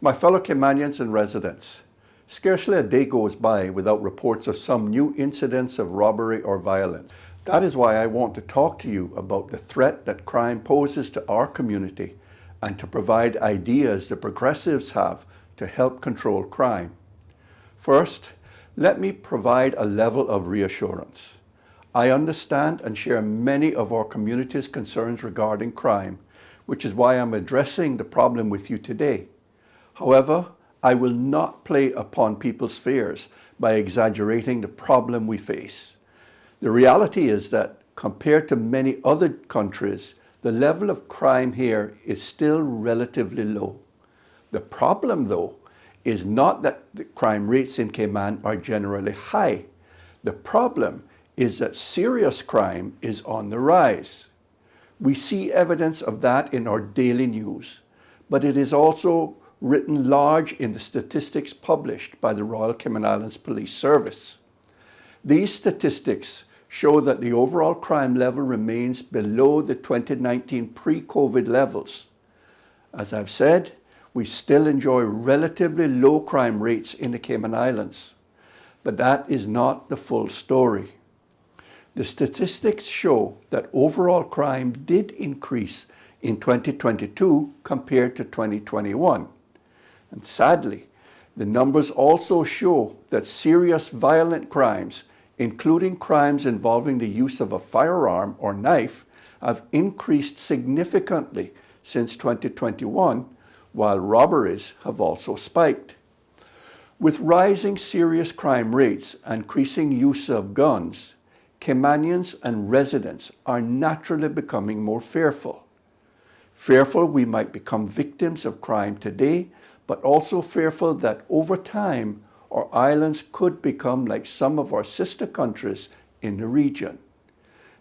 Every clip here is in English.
My fellow Caymanians and residents, scarcely a day goes by without reports of some new incidents of robbery or violence. That is why I want to talk to you about the threat that crime poses to our community and to provide ideas the progressives have to help control crime. First, let me provide a level of reassurance. I understand and share many of our community's concerns regarding crime, which is why I'm addressing the problem with you today. However, I will not play upon people's fears by exaggerating the problem we face. The reality is that compared to many other countries, the level of crime here is still relatively low. The problem, though, is not that the crime rates in Cayman are generally high. The problem is that serious crime is on the rise. We see evidence of that in our daily news, but it is also written large in the statistics published by the Royal Cayman Islands Police Service. These statistics show that the overall crime level remains below the 2019 pre-COVID levels. As I've said, we still enjoy relatively low crime rates in the Cayman Islands, but that is not the full story. The statistics show that overall crime did increase in 2022 compared to 2021. And sadly, the numbers also show that serious violent crimes, including crimes involving the use of a firearm or knife, have increased significantly since 2021, while robberies have also spiked. With rising serious crime rates and increasing use of guns, Caymanians and residents are naturally becoming more fearful. Fearful we might become victims of crime today, but also fearful that over time our islands could become like some of our sister countries in the region.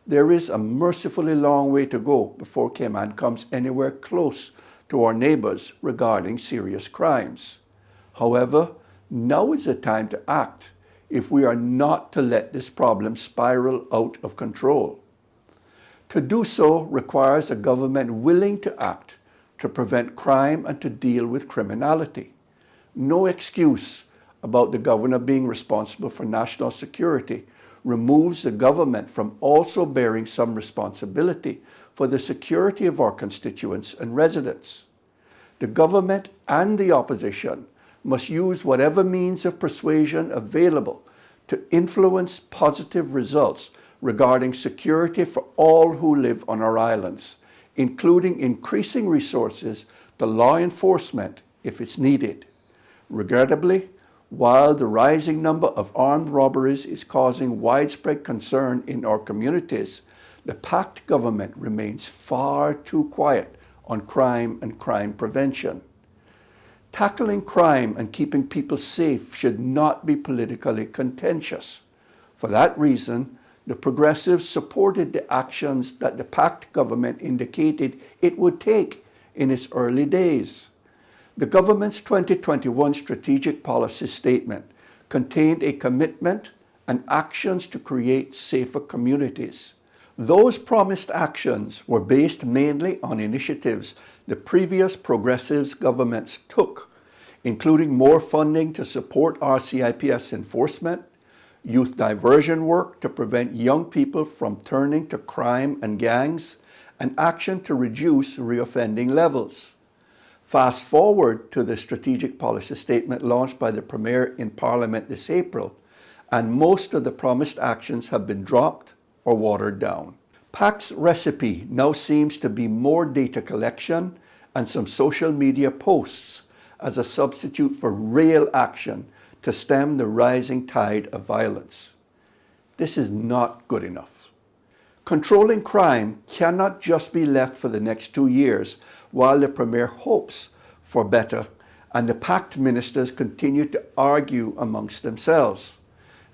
There is a mercifully long way to go before Cayman comes anywhere close to our neighbors regarding serious crimes. However, now is the time to act if we are not to let this problem spiral out of control. To do so requires a government willing to act to prevent crime and to deal with criminality. No excuse about the governor being responsible for national security removes the government from also bearing some responsibility for the security of our constituents and residents. The government and the opposition must use whatever means of persuasion available to influence positive results regarding security for all who live on our islands, including increasing resources to law enforcement if it's needed. Regrettably, while the rising number of armed robberies is causing widespread concern in our communities, the PACT government remains far too quiet on crime and crime prevention. Tackling crime and keeping people safe should not be politically contentious. For that reason, the Progressives supported the actions that the PACT government indicated it would take in its early days. The government's 2021 strategic policy statement contained a commitment and actions to create safer communities. Those promised actions were based mainly on initiatives the previous Progressives governments took, including more funding to support RCIPS enforcement, youth diversion work to prevent young people from turning to crime and gangs, and action to reduce reoffending levels. Fast forward to the strategic policy statement launched by the Premier in Parliament this April, and most of the promised actions have been dropped or watered down. PACT's recipe now seems to be more data collection and some social media posts as a substitute for real action to stem the rising tide of violence. This is not good enough. Controlling crime cannot just be left for the next 2 years while the Premier hopes for better and the PACT ministers continue to argue amongst themselves.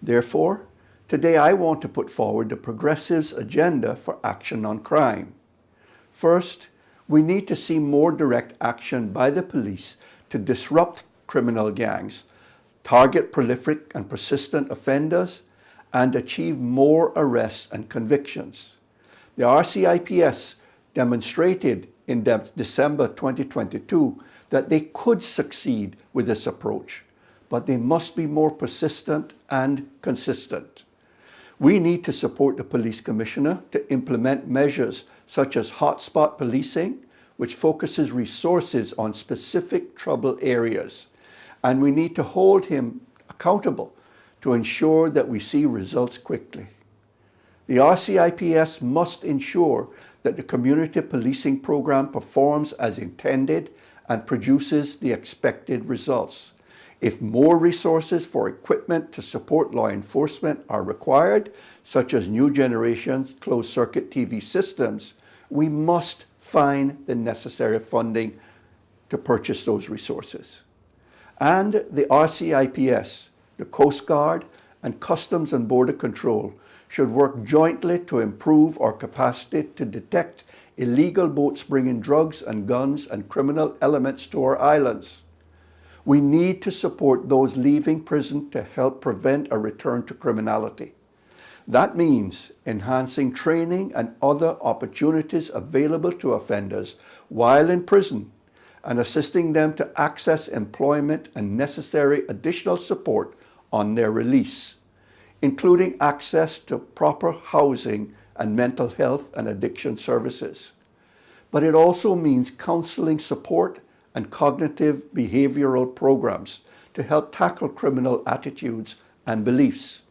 Therefore, today I want to put forward the Progressives' agenda for action on crime. First, we need to see more direct action by the police to disrupt criminal gangs, target prolific and persistent offenders, and achieve more arrests and convictions. The RCIPS demonstrated in December 2022 that they could succeed with this approach, but they must be more persistent and consistent. We need to support the police commissioner to implement measures such as hotspot policing, which focuses resources on specific trouble areas. And we need to hold him accountable to ensure that we see results quickly. The RCIPS must ensure that the community policing program performs as intended and produces the expected results. If more resources for equipment to support law enforcement are required, such as new generation closed-circuit TV systems, we must find the necessary funding to purchase those resources. And the RCIPS, the Coast Guard, and Customs and Border Control should work jointly to improve our capacity to detect illegal boats bringing drugs and guns and criminal elements to our islands. We need to support those leaving prison to help prevent a return to criminality. That means enhancing training and other opportunities available to offenders while in prison and assisting them to access employment and necessary additional support on their release, including access to proper housing and mental health and addiction services. But it also means counseling support and cognitive behavioral programs to help tackle criminal attitudes and beliefs.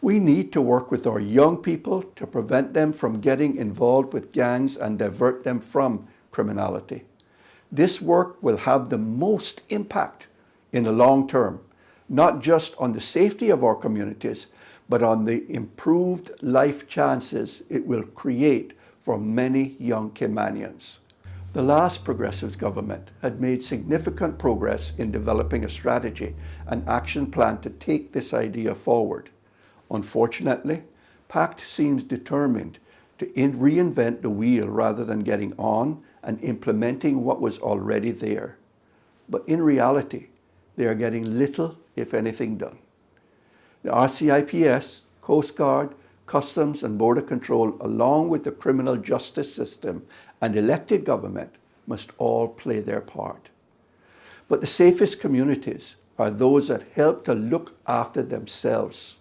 We need to work with our young people to prevent them from getting involved with gangs and divert them from criminality. This work will have the most impact in the long term, not just on the safety of our communities, but on the improved life chances it will create for many young Caymanians. The last Progressives government had made significant progress in developing a strategy and action plan to take this idea forward. Unfortunately, PACT seems determined to reinvent the wheel rather than getting on and implementing what was already there. But in reality, they are getting little, if anything, done. The RCIPS, Coast Guard, Customs and Border Control, along with the criminal justice system and elected government, must all play their part. But the safest communities are those that help to look after themselves.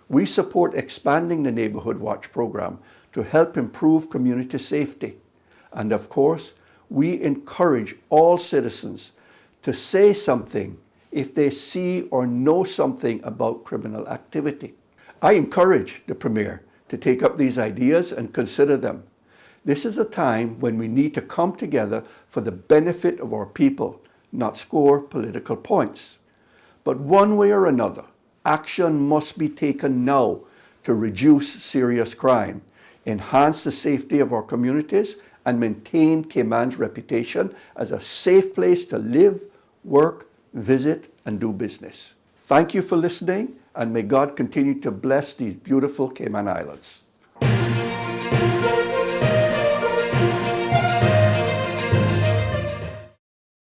We support expanding the Neighborhood Watch program to help improve community safety. And of course, we encourage all citizens to say something if they see or know something about criminal activity. I encourage the Premier to take up these ideas and consider them. This is a time when we need to come together for the benefit of our people, not score political points. But one way or another, action must be taken now to reduce serious crime, enhance the safety of our communities, and maintain Cayman's reputation as a safe place to live, work, visit, and do business. Thank you for listening, and may God continue to bless these beautiful Cayman Islands.